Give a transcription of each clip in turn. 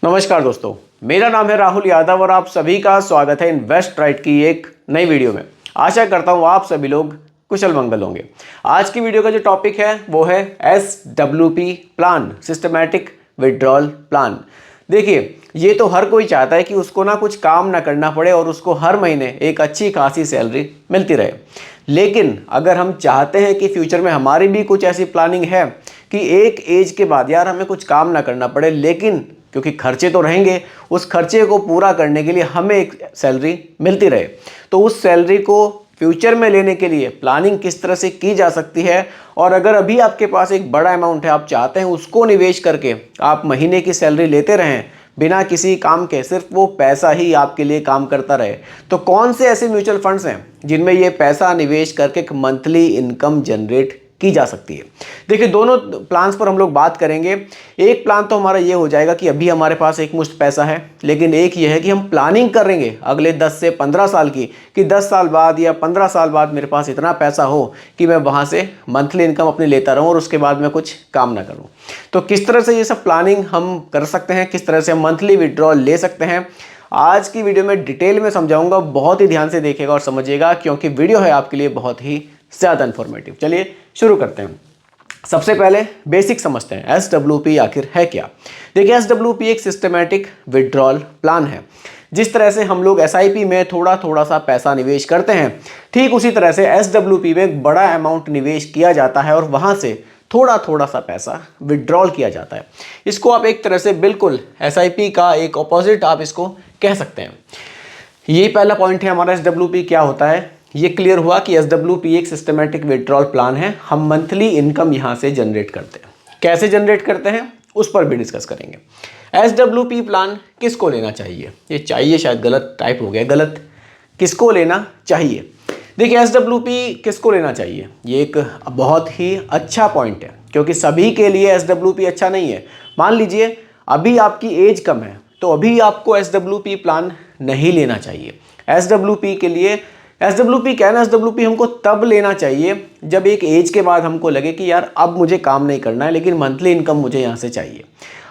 नमस्कार दोस्तों, मेरा नाम है राहुल यादव और आप सभी का स्वागत है इन्वेस्ट राइट की एक नई वीडियो में। आशा करता हूँ आप सभी लोग कुशल मंगल होंगे। आज की वीडियो का जो टॉपिक है वो है SWP plan, systematic withdrawal plan. देखिए, ये तो हर कोई चाहता है कि उसको ना कुछ काम ना करना पड़े और उसको हर महीने एक अच्छी खासी सैलरी मिलती रहे। लेकिन अगर हम चाहते हैं कि फ्यूचर में हमारी भी कुछ ऐसी प्लानिंग है कि एक एज के बाद यार हमें कुछ काम ना करना पड़े, लेकिन क्योंकि खर्चे तो रहेंगे, उस खर्चे को पूरा करने के लिए हमें एक सैलरी मिलती रहे, तो उस सैलरी को फ्यूचर में लेने के लिए प्लानिंग किस तरह से की जा सकती है। और अगर अभी आपके पास एक बड़ा अमाउंट है, आप चाहते हैं उसको निवेश करके आप महीने की सैलरी लेते रहें बिना किसी काम के, सिर्फ वो पैसा ही आपके लिए काम करता रहे, तो कौन से ऐसे म्यूचुअल फंड्स हैं जिनमें ये पैसा निवेश करके एक मंथली इनकम जनरेट की जा सकती है। देखिए, दोनों प्लान्स पर हम लोग बात करेंगे। एक प्लान तो हमारा ये हो जाएगा कि अभी हमारे पास एक मुश्त पैसा है, लेकिन एक ये है कि हम प्लानिंग करेंगे अगले 10 से 15 साल की, कि 10 साल बाद या 15 साल बाद मेरे पास इतना पैसा हो कि मैं वहाँ से मंथली इनकम अपनी लेता रहूँ और उसके बाद मैं कुछ काम ना करूँ। तो किस तरह से ये सब प्लानिंग हम कर सकते हैं, किस तरह से हम मंथली विड्रॉल ले सकते हैं, आज की वीडियो में डिटेल में समझाऊंगा। बहुत ही ध्यान से देखिएगा और समझिएगा, क्योंकि वीडियो है आपके लिए बहुत ही ज़्यादा इन्फॉर्मेटिव। चलिए शुरू करते हैं। सबसे पहले बेसिक समझते हैं, SWP आखिर है क्या। देखिए, SWP एक सिस्टमैटिक विड्रॉल प्लान है। जिस तरह से हम लोग SIP में थोड़ा थोड़ा सा पैसा निवेश करते हैं, ठीक उसी तरह से SWP में एक बड़ा अमाउंट निवेश किया जाता है और वहाँ से थोड़ा थोड़ा सा पैसा विड्रॉल किया जाता है। इसको आप एक तरह से बिल्कुल SIP का एक ऑपोजिट आप इसको कह सकते हैं। ये पहला पॉइंट है हमारा, SWP क्या होता है। ये क्लियर हुआ कि SWP एक सिस्टमैटिक विड्रॉल प्लान है। हम मंथली इनकम यहाँ से जनरेट करते हैं। कैसे जनरेट करते हैं उस पर भी डिस्कस करेंगे। SWP प्लान किसको लेना चाहिए, ये चाहिए शायद गलत टाइप हो गया, गलत, किसको लेना चाहिए। देखिए, SWP किसको लेना चाहिए, ये एक बहुत ही अच्छा पॉइंट है, क्योंकि सभी के लिए SWP अच्छा नहीं है। मान लीजिए अभी आपकी एज कम है, तो अभी आपको SWP प्लान नहीं लेना चाहिए। SWP के लिए SWP क्या है ना, SWP हमको तब लेना चाहिए जब एक एज के बाद हमको लगे कि यार अब मुझे काम नहीं करना है, लेकिन मंथली इनकम मुझे यहाँ से चाहिए।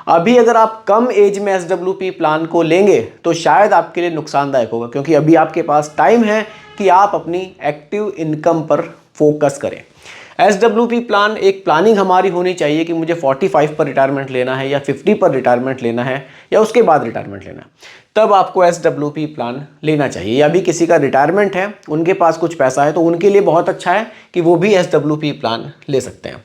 अभी अगर आप कम एज में SWP प्लान को लेंगे तो शायद आपके लिए नुकसानदायक होगा, क्योंकि अभी आपके पास टाइम है कि आप अपनी एक्टिव इनकम पर फोकस करें। SWP प्लान एक प्लानिंग हमारी होनी चाहिए कि मुझे 45 पर रिटायरमेंट लेना है या 50 पर रिटायरमेंट लेना है या उसके बाद रिटायरमेंट लेना है, तब आपको SWP प्लान लेना चाहिए। या भी किसी का रिटायरमेंट है, उनके पास कुछ पैसा है, तो उनके लिए बहुत अच्छा है कि वो भी SWP प्लान ले सकते हैं।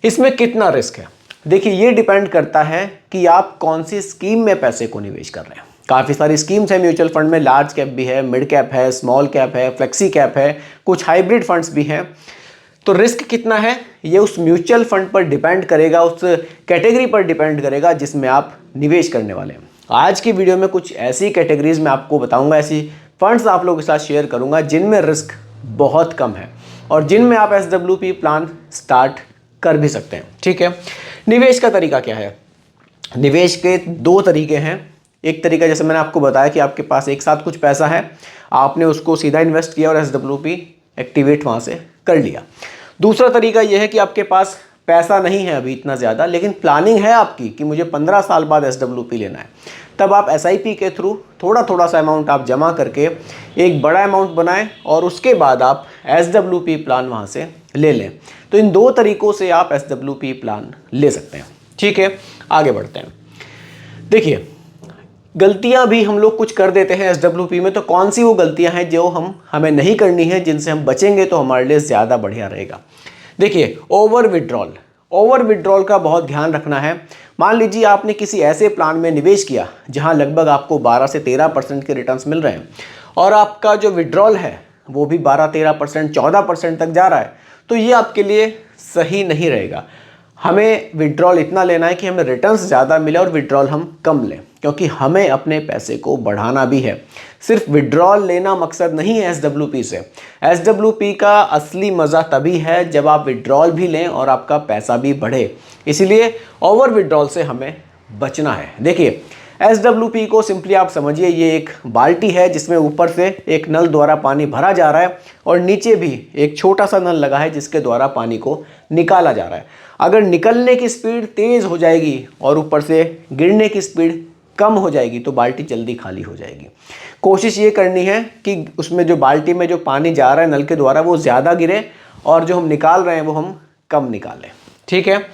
इसमें कितना रिस्क है, देखिए ये डिपेंड करता है कि आप कौन सी स्कीम में पैसे को निवेश कर रहे हैं। काफ़ी सारी स्कीम्स हैं म्यूचुअल फंड में, लार्ज कैप भी है, मिड कैप है, स्मॉल कैप है, फ्लेक्सी कैप है, कुछ हाइब्रिड फंड्स भी हैं। तो रिस्क कितना है ये उस म्यूचुअल फंड पर डिपेंड करेगा, उस कैटेगरी पर डिपेंड करेगा जिसमें आप निवेश करने वाले हैं। आज की वीडियो में कुछ ऐसी कैटेगरीज मैं आपको बताऊंगा, ऐसी फंड्स आप लोगों के साथ शेयर करूंगा जिनमें रिस्क बहुत कम है और जिनमें आप SWP प्लान स्टार्ट कर भी सकते हैं। ठीक है, निवेश का तरीका क्या है। निवेश के दो तरीके हैं। एक तरीका जैसे मैंने आपको बताया कि आपके पास एक साथ कुछ पैसा है, आपने उसको सीधा इन्वेस्ट किया और SWP एक्टिवेट वहाँ से कर लिया। दूसरा तरीका यह है कि आपके पास पैसा नहीं है अभी इतना ज़्यादा, लेकिन प्लानिंग है आपकी कि मुझे 15 साल बाद SWP लेना है, तब आप SIP के थ्रू थोड़ा थोड़ा सा अमाउंट आप जमा करके एक बड़ा अमाउंट बनाएं और उसके बाद आप SWP प्लान वहाँ से ले लें। तो इन दो तरीक़ों से आप SWP प्लान ले सकते हैं। ठीक है, आगे बढ़ते हैं। देखिए, गलतियां भी हम लोग कुछ कर देते हैं SWP में, तो कौन सी वो गलतियां हैं जो हमें नहीं करनी है, जिनसे हम बचेंगे तो हमारे लिए ज़्यादा बढ़िया रहेगा। देखिए, ओवर विड्रॉल का बहुत ध्यान रखना है। मान लीजिए आपने किसी ऐसे प्लान में निवेश किया जहां लगभग आपको 12 से 13% के रिटर्न्स मिल रहे हैं और आपका जो विड्रॉल है वो भी 12-13%, 14% तक जा रहा है, तो ये आपके लिए सही नहीं रहेगा। हमें विड्रॉल इतना लेना है कि हमें रिटर्न्स ज़्यादा मिले और विड्रॉल हम कम लें, क्योंकि हमें अपने पैसे को बढ़ाना भी है। सिर्फ विड्रॉल लेना मकसद नहीं है SWP से। SWP का असली मज़ा तभी है जब आप विड्रॉल भी लें और आपका पैसा भी बढ़े। इसीलिए ओवर विड्रॉल से हमें बचना है। देखिए, SWP को सिंपली आप समझिए ये एक बाल्टी है जिसमें ऊपर से एक नल द्वारा पानी भरा जा रहा है और नीचे भी एक छोटा सा नल लगा है जिसके द्वारा पानी को निकाला जा रहा है। अगर निकलने की स्पीड तेज़ हो जाएगी और ऊपर से गिरने की स्पीड कम हो जाएगी तो बाल्टी जल्दी खाली हो जाएगी। कोशिश ये करनी है कि उसमें जो बाल्टी में जो पानी जा रहा है नल के द्वारा वो ज़्यादा गिरे और जो हम निकाल रहे हैं वो हम कम निकालें। ठीक है।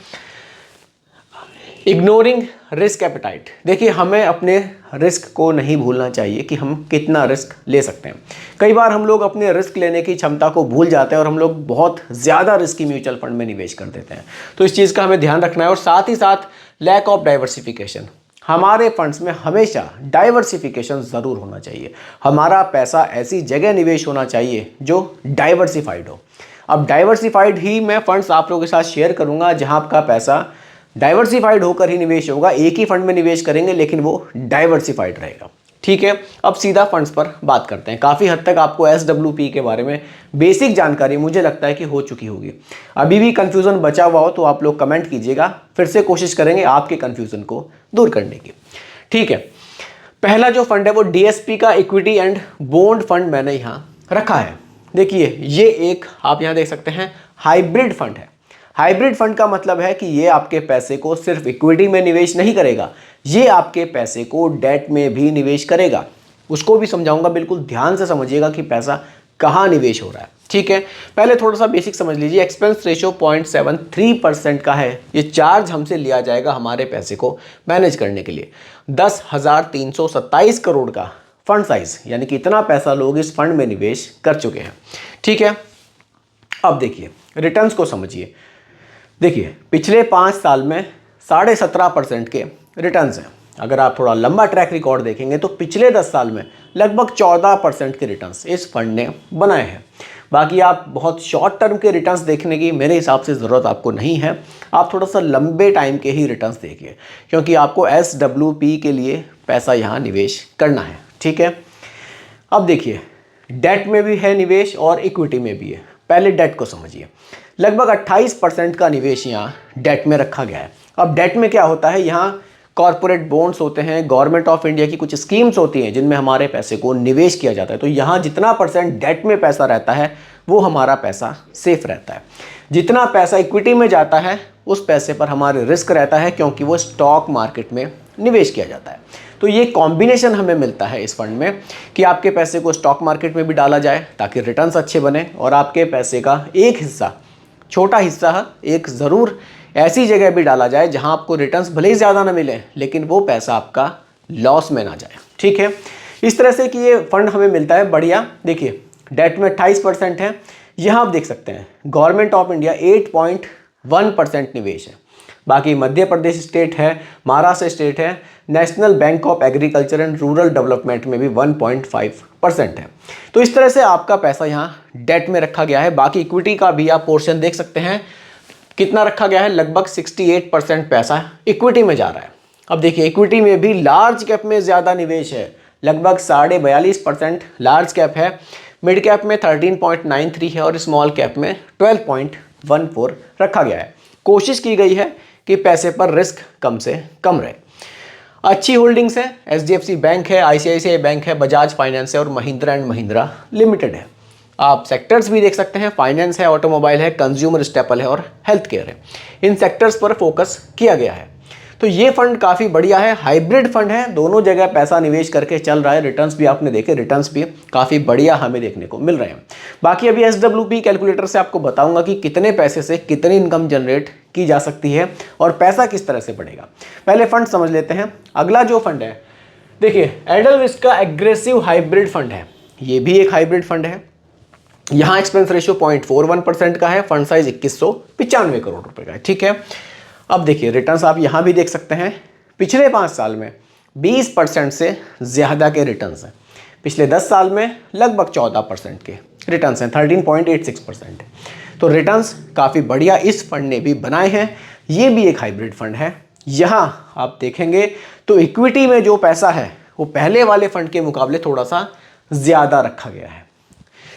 इग्नोरिंग रिस्क एपेटाइट, देखिए हमें अपने रिस्क को नहीं भूलना चाहिए कि हम कितना रिस्क ले सकते हैं। कई बार हम लोग अपने रिस्क लेने की क्षमता को भूल जाते हैं और हम लोग बहुत ज़्यादा रिस्की म्यूचुअल फंड में निवेश कर देते हैं। तो इस चीज़ का हमें ध्यान रखना है। और साथ ही साथ लैक ऑफ डाइवर्सिफिकेशन, हमारे फंड्स में हमेशा डाइवर्सिफिकेशन ज़रूर होना चाहिए। हमारा पैसा ऐसी जगह निवेश होना चाहिए जो डाइवर्सिफाइड हो। अब डाइवर्सिफाइड ही मैं फंड्स आप लोगों के साथ शेयर करूंगा जहां आपका पैसा डाइवर्सिफाइड होकर ही निवेश होगा। एक ही फंड में निवेश करेंगे लेकिन वो डाइवर्सिफाइड रहेगा। ठीक है। अब सीधा फंड्स पर बात करते हैं। काफ़ी हद तक आपको SWP के बारे में बेसिक जानकारी मुझे लगता है कि हो चुकी होगी। अभी भी कन्फ्यूज़न बचा हुआ हो तो आप लोग कमेंट कीजिएगा, फिर से कोशिश करेंगे आपके कन्फ्यूज़न को दूर करने की। ठीक है। पहला जो फंड है वो DSP का इक्विटी एंड बॉन्ड फंड मैंने यहाँ रखा है। देखिए ये एक आप यहाँ देख सकते हैं हाइब्रिड फंड है। हाइब्रिड फंड का मतलब है कि ये आपके पैसे को सिर्फ इक्विटी में निवेश नहीं करेगा, ये आपके पैसे को डेट में भी निवेश करेगा। उसको भी समझाऊंगा, बिल्कुल ध्यान से समझिएगा कि पैसा कहाँ निवेश हो रहा है। ठीक है। पहले थोड़ा सा बेसिक समझ लीजिए। एक्सपेंस रेशियो 0.73% का है। ये चार्ज हमसे लिया जाएगा हमारे पैसे को मैनेज करने के लिए। 10,327 करोड़ का फंड साइज, यानी कि इतना पैसा लोग इस फंड में निवेश कर चुके हैं। ठीक है। अब देखिए रिटर्न्स को समझिए। देखिए पिछले 5 साल में 17.5% के रिटर्न्स हैं। अगर आप थोड़ा लंबा ट्रैक रिकॉर्ड देखेंगे तो पिछले 10 साल में लगभग 14% के रिटर्न्स इस फंड ने बनाए हैं। बाकी आप बहुत शॉर्ट टर्म के रिटर्न्स देखने की मेरे हिसाब से ज़रूरत आपको नहीं है। आप थोड़ा सा लंबे टाइम के ही रिटर्न्स देखिए, क्योंकि आपको SWP के लिए पैसा यहाँ निवेश करना है। ठीक है। अब देखिए डेट में भी है निवेश और इक्विटी में भी है। पहले डेट को समझिए। लगभग 28% का निवेश यहाँ डेट में रखा गया है। अब डेट में क्या होता है, यहाँ कॉर्पोरेट बॉन्ड्स होते हैं, गवर्नमेंट ऑफ इंडिया की कुछ स्कीम्स होती हैं जिनमें हमारे पैसे को निवेश किया जाता है। तो यहाँ जितना % डेट में पैसा रहता है वो हमारा पैसा सेफ रहता है। जितना पैसा इक्विटी में जाता है उस पैसे पर हमारे रिस्क रहता है, क्योंकि वो स्टॉक मार्केट में निवेश किया जाता है। तो ये कॉम्बिनेशन हमें मिलता है इस फंड में कि आपके पैसे को स्टॉक मार्केट में भी डाला जाए ताकि रिटर्न्स अच्छे बने, और आपके पैसे का एक हिस्सा, छोटा हिस्सा, एक ज़रूर ऐसी जगह भी डाला जाए जहां आपको रिटर्न्स भले ही ज़्यादा ना मिले लेकिन वो पैसा आपका लॉस में ना जाए। ठीक है। इस तरह से कि ये फंड हमें मिलता है बढ़िया। देखिए डेट में 28% है। यहाँ आप देख सकते हैं गवर्नमेंट ऑफ इंडिया 8.1% निवेश है। बाकी मध्य प्रदेश स्टेट है, महाराष्ट्र स्टेट है, national bank of agriculture and rural development में भी 1.5% है। तो इस तरह से आपका पैसा यहाँ डेट में रखा गया है। बाकी इक्विटी का भी आप पोर्शन देख सकते हैं कितना रखा गया है। लगभग 68% पैसा इक्विटी में जा रहा है। अब देखिए इक्विटी में भी लार्ज कैप में ज़्यादा निवेश है। लगभग 42.5% लार्ज कैप है, मिड कैप में 13.93 है और स्मॉल कैप में 12.14 रखा गया है। कोशिश की गई है कि पैसे पर रिस्क कम से कम रहे। अच्छी होल्डिंग्स है, HDFC बैंक है, ICICI बैंक है, बजाज फाइनेंस है और महिंद्रा एंड महिंद्रा लिमिटेड है। आप सेक्टर्स भी देख सकते हैं, फाइनेंस है, ऑटोमोबाइल है, कंज्यूमर स्टेपल है और हेल्थ केयर है। इन सेक्टर्स पर फोकस किया गया है। तो ये फंड काफ़ी बढ़िया है, हाइब्रिड फंड है, दोनों जगह पैसा निवेश करके चल रहा है। रिटर्न्स भी आपने देखे, रिटर्न्स भी काफ़ी बढ़िया हमें देखने को मिल रहे हैं। बाकी अभी SWP कैलकुलेटर से आपको बताऊंगा कि कितने पैसे से कितनी इनकम जनरेट की जा सकती है और पैसा किस तरह से बढ़ेगा। पहले फंड समझ लेते हैं। अगला जो फंड है, देखिए एडलविस्ट का एग्रेसिव हाइब्रिड फंड है। ये भी एक हाइब्रिड फंड है। यहाँ एक्सपेंस रेशियो 0.41% का है। फंड साइज 2195 करोड़ रुपए का है। ठीक है। अब देखिए रिटर्न्स आप यहाँ भी देख सकते हैं। पिछले 5 साल में 20% से ज़्यादा के रिटर्न्स हैं। पिछले 10 साल में लगभग 14% के रिटर्न्स हैं, 13.86%। तो रिटर्न्स काफ़ी बढ़िया इस फंड ने भी बनाए हैं। ये भी एक हाइब्रिड फंड है। यहाँ आप देखेंगे तो इक्विटी में जो पैसा है वो पहले वाले फंड के मुकाबले थोड़ा सा ज़्यादा रखा गया है।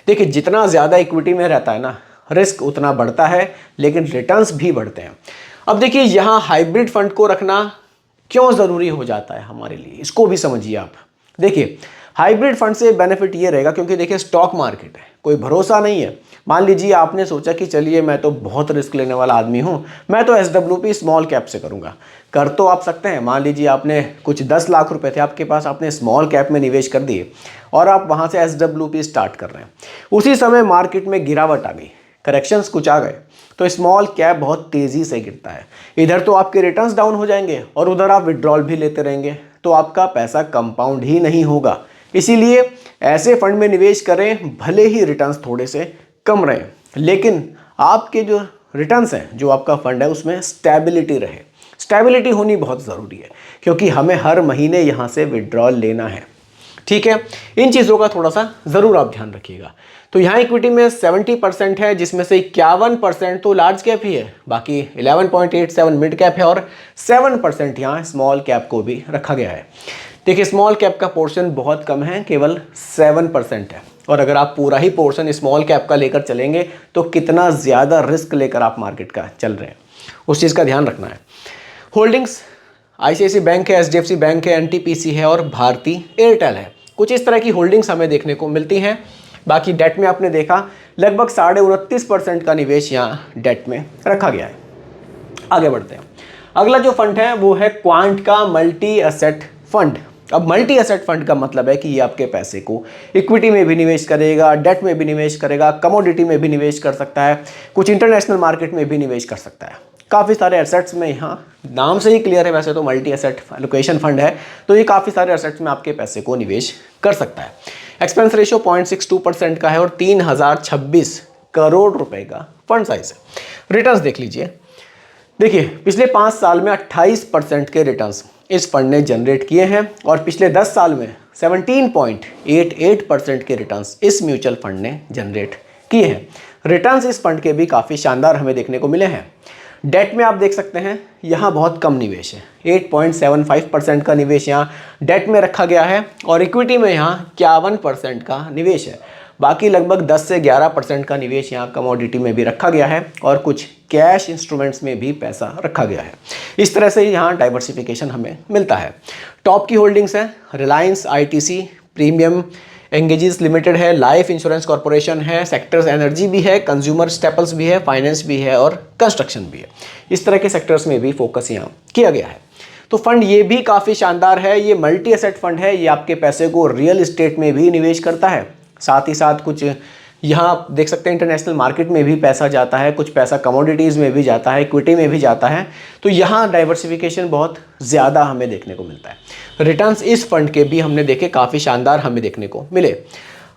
देखिए जितना ज़्यादा इक्विटी में रहता है ना, रिस्क उतना बढ़ता है लेकिन रिटर्न्स भी बढ़ते हैं। अब देखिए यहाँ हाइब्रिड फंड को रखना क्यों ज़रूरी हो जाता है हमारे लिए, इसको भी समझिए आप। देखिए हाइब्रिड फंड से बेनिफिट ये रहेगा क्योंकि देखिए स्टॉक मार्केट है, कोई भरोसा नहीं है। मान लीजिए आपने सोचा कि चलिए मैं तो बहुत रिस्क लेने वाला आदमी हूँ, मैं तो SWP स्मॉल कैप से करूँगा। कर तो आप सकते हैं। मान लीजिए आपने कुछ 10 लाख रुपए थे आपके पास, आपने स्मॉल कैप में निवेश कर दिए और आप वहाँ से SWP स्टार्ट कर रहे हैं। उसी समय मार्केट में गिरावट आ गई, करेक्शंस कुछ आ गए, तो स्मॉल कैप बहुत तेज़ी से गिरता है। इधर तो आपके रिटर्न्स डाउन हो जाएंगे और उधर आप विड्रॉल भी लेते रहेंगे, तो आपका पैसा कंपाउंड ही नहीं होगा। इसीलिए ऐसे फंड में निवेश करें, भले ही रिटर्न्स थोड़े से कम रहे, लेकिन आपके जो रिटर्न्स हैं, जो आपका फंड है, उसमें स्टेबिलिटी रहे। स्टेबिलिटी होनी बहुत ज़रूरी है, क्योंकि हमें हर महीने यहाँ से विड्रॉल लेना है। ठीक है, इन चीज़ों का थोड़ा सा ज़रूर आप ध्यान रखिएगा। तो यहाँ इक्विटी में 70% है, जिसमें से 51% तो लार्ज कैप ही है, बाकी 11.87 मिड कैप है और 7% यहाँ स्मॉल कैप को भी रखा गया है। देखिए स्मॉल कैप का पोर्शन बहुत कम है, केवल 7% है, और अगर आप पूरा ही पोर्शन स्मॉल कैप का लेकर चलेंगे तो कितना ज़्यादा रिस्क लेकर आप मार्केट का चल रहे हैं, उस चीज़ का ध्यान रखना है। होल्डिंग्स ICICI बैंक है, HDFC बैंक है, NTPC है और भारती एयरटेल है। कुछ इस तरह की होल्डिंग्स हमें देखने को मिलती हैं। बाकी डेट में आपने देखा लगभग 29.5% का निवेश यहाँ डेट में रखा गया है। आगे बढ़ते हैं। अगला जो फंड है वो है क्वांट का मल्टी एसेट फंड। अब मल्टी एसेट फंड का मतलब है कि ये आपके पैसे को इक्विटी में भी निवेश करेगा, डेट में भी निवेश करेगा, कमोडिटी में भी निवेश कर सकता है, कुछ इंटरनेशनल मार्केट में भी निवेश कर सकता है। काफ़ी सारे एसेट्स में, यहाँ नाम से ही क्लियर है, वैसे तो मल्टी एसेट एलोकेशन फंड है, तो ये काफ़ी सारे एसेट्स में आपके पैसे को निवेश कर सकता है। एक्सपेंस रेशियो 0.62% का है और 3026 करोड़ रुपए का फंड साइज है। रिटर्न्स देख लीजिए। देखिए पिछले 5 साल में 28% के रिटर्न्स इस फंड ने जनरेट किए हैं और पिछले 10 साल में 17.88% के रिटर्न्स इस म्यूचुअल फंड ने जनरेट किए हैं। रिटर्न्स इस फंड के भी काफ़ी शानदार हमें देखने को मिले हैं। डेट में आप देख सकते हैं यहाँ बहुत कम निवेश है, 8.75% का निवेश यहाँ डेट में रखा गया है और इक्विटी में यहाँ 51% का निवेश है। बाकी लगभग 10 से 11% का निवेश यहाँ कमोडिटी में भी रखा गया है और कुछ कैश इंस्ट्रूमेंट्स में भी पैसा रखा गया है। इस तरह से यहाँ डाइवर्सिफिकेशन हमें मिलता है। टॉप की होल्डिंग्स है Reliance, ITC, premium engages limited है, लाइफ इंश्योरेंस कॉर्पोरेशन है, सेक्टर्स एनर्जी भी है, कंज्यूमर स्टेपल्स भी है, फाइनेंस भी है और कंस्ट्रक्शन भी है। इस तरह के सेक्टर्स में भी फोकस यहाँ किया गया है। तो फंड ये भी काफ़ी शानदार है। ये मल्टी एसेट फंड है, ये आपके पैसे को रियल एस्टेट में भी निवेश करता है, साथ ही साथ कुछ यहाँ आप देख सकते हैं इंटरनेशनल मार्केट में भी पैसा जाता है, कुछ पैसा कमोडिटीज़ में भी जाता है, इक्विटी में भी जाता है। तो यहाँ डाइवर्सिफिकेशन बहुत ज़्यादा हमें देखने को मिलता है। रिटर्न्स इस फंड के भी हमने देखे काफ़ी शानदार हमें देखने को मिले।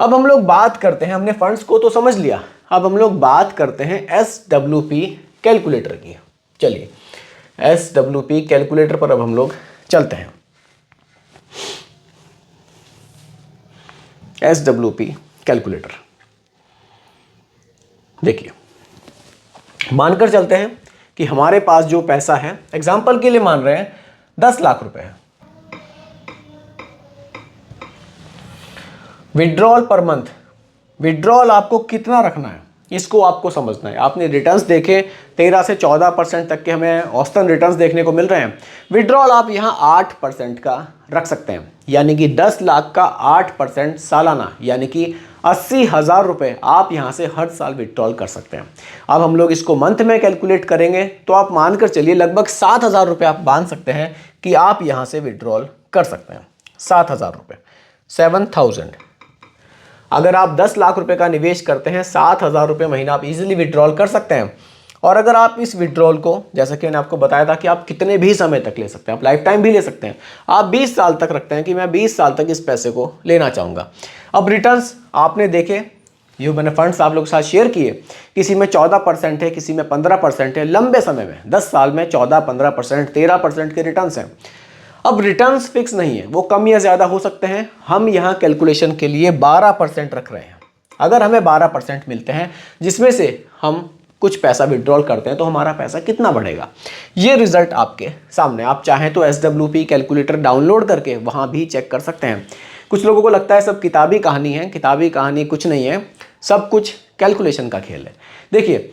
अब हम लोग बात करते हैं, हमने फंड्स को तो समझ लिया, अब हम लोग बात करते हैं SWP कैलकुलेटर की। चलिए SWP कैलकुलेटर पर अब हम लोग चलते हैं। SWP कैलकुलेटर देखिए, मानकर चलते हैं कि हमारे पास जो पैसा है, एग्जाम्पल के लिए मान रहे हैं 10 लाख रुपए है। विड्रॉल पर मंथ, विड्रॉल आपको कितना रखना है इसको आपको समझना है। आपने रिटर्न्स देखे 13 से 14% तक के हमें औसतन रिटर्न्स देखने को मिल रहे हैं। विड्रॉल आप यहाँ 8% का रख सकते हैं, यानी कि 10 लाख का 8% सालाना, यानी कि 80,000 रुपये आप यहाँ से हर साल विड्रॉल कर सकते हैं। अब हम लोग इसको मंथ में कैलकुलेट करेंगे तो आप मानकर चलिए लगभग 7,000 रुपये आप मान सकते हैं कि आप यहाँ से विड्रॉल कर सकते हैं। 7,000 रुपये, 7,000। अगर आप 10 लाख रुपए का निवेश करते हैं, 7,000 रुपये महीना आप इजीली विड्रॉल कर सकते हैं। और अगर आप इस विड्रॉल को, जैसा कि मैंने आपको बताया था कि आप कितने भी समय तक ले सकते हैं, आप लाइफ टाइम भी ले सकते हैं, आप 20 साल तक रखते हैं कि मैं 20 साल तक इस पैसे को लेना चाहूँगा। अब रिटर्न्स आपने देखे, ये मैंने फंड्स आप लोगों के साथ शेयर किए, किसी में 14% है, किसी में 15% है। लंबे समय में 10 साल में 14, 15%, 13% के रिटर्न्स हैं। अब रिटर्न्स फिक्स नहीं है, वो कम या ज़्यादा हो सकते हैं। हम यहाँ कैलकुलेशन के लिए 12% रख रहे हैं। अगर हमें 12% मिलते हैं जिसमें से हम कुछ पैसा विड्रॉल करते हैं तो हमारा पैसा कितना बढ़ेगा, ये रिजल्ट आपके सामने। आप चाहें तो SWP कैलकुलेटर डाउनलोड करके वहाँ भी चेक कर सकते हैं। कुछ लोगों को लगता है सब किताबी कहानी है, किताबी कहानी कुछ नहीं है, सब कुछ कैलकुलेशन का खेल है। देखिए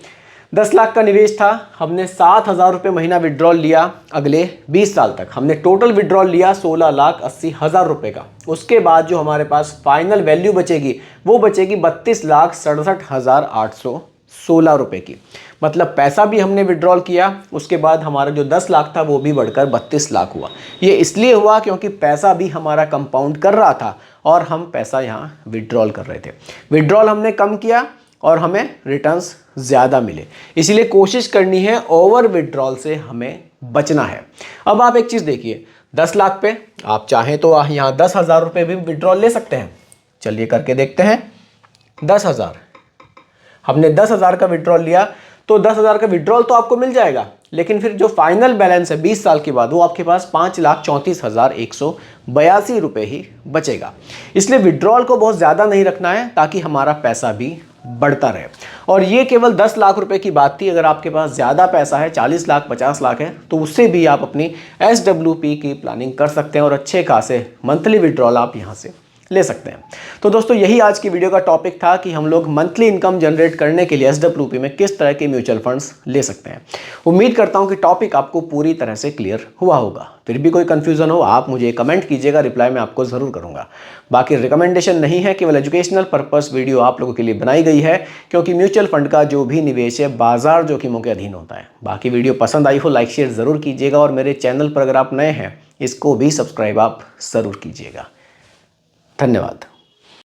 10 लाख का निवेश था, हमने 7,000 रुपये महीना विड्रॉल लिया अगले 20 साल तक। हमने टोटल विड्रॉल लिया 16,80,000 रुपये का। उसके बाद जो हमारे पास फाइनल वैल्यू बचेगी वो बचेगी 32,67,816 रुपये की। मतलब पैसा भी हमने विड्रॉल किया, उसके बाद हमारा जो 10 लाख था वो भी बढ़कर 32 लाख हुआ। ये इसलिए हुआ क्योंकि पैसा भी हमारा कंपाउंड कर रहा था और हम पैसा यहाँ विड्रॉल कर रहे थे। विड्रॉल हमने कम किया और हमें रिटर्न्स ज़्यादा मिले, इसीलिए कोशिश करनी है ओवर विड्रॉल से हमें बचना है। अब आप एक चीज़ देखिए, 10 लाख पे आप चाहें तो यहाँ 10,000 रुपये भी विड्रॉल ले सकते हैं। चलिए करके देखते हैं। 10,000 हमने 10,000 का विड्रॉल लिया तो 10,000 का विड्रॉल तो आपको मिल जाएगा, लेकिन फिर जो फाइनल बैलेंस है 20 साल के बाद वो आपके पास 5,34,182 रुपये ही बचेगा। इसलिए विड्रॉल को बहुत ज़्यादा नहीं रखना है ताकि हमारा पैसा भी बढ़ता रहे। और ये केवल 10 लाख रुपए की बात थी। अगर आपके पास ज़्यादा पैसा है, 40 लाख 50 लाख है, तो उससे भी आप अपनी SWP की प्लानिंग कर सकते हैं और अच्छे खासे मंथली विड्रॉल आप यहाँ से ले सकते हैं। तो दोस्तों यही आज की वीडियो का टॉपिक था कि हम लोग मंथली इनकम जनरेट करने के लिए SWP में किस तरह के म्यूचुअल फंड्स ले सकते हैं। उम्मीद करता हूं कि टॉपिक आपको पूरी तरह से क्लियर हुआ होगा। फिर भी कोई कंफ्यूजन हो आप मुझे कमेंट कीजिएगा, रिप्लाई मैं आपको ज़रूर करूंगा। बाकी रिकमेंडेशन नहीं है, केवल एजुकेशनल पर्पस वीडियो आप लोगों के लिए बनाई गई है, क्योंकि म्यूचुअल फंड का जो भी निवेश है बाजार जोखिमों के अधीन होता है। बाकी वीडियो पसंद आई हो लाइक शेयर ज़रूर कीजिएगा और मेरे चैनल पर अगर आप नए हैं इसको भी सब्सक्राइब आप ज़रूर कीजिएगा। धन्यवाद।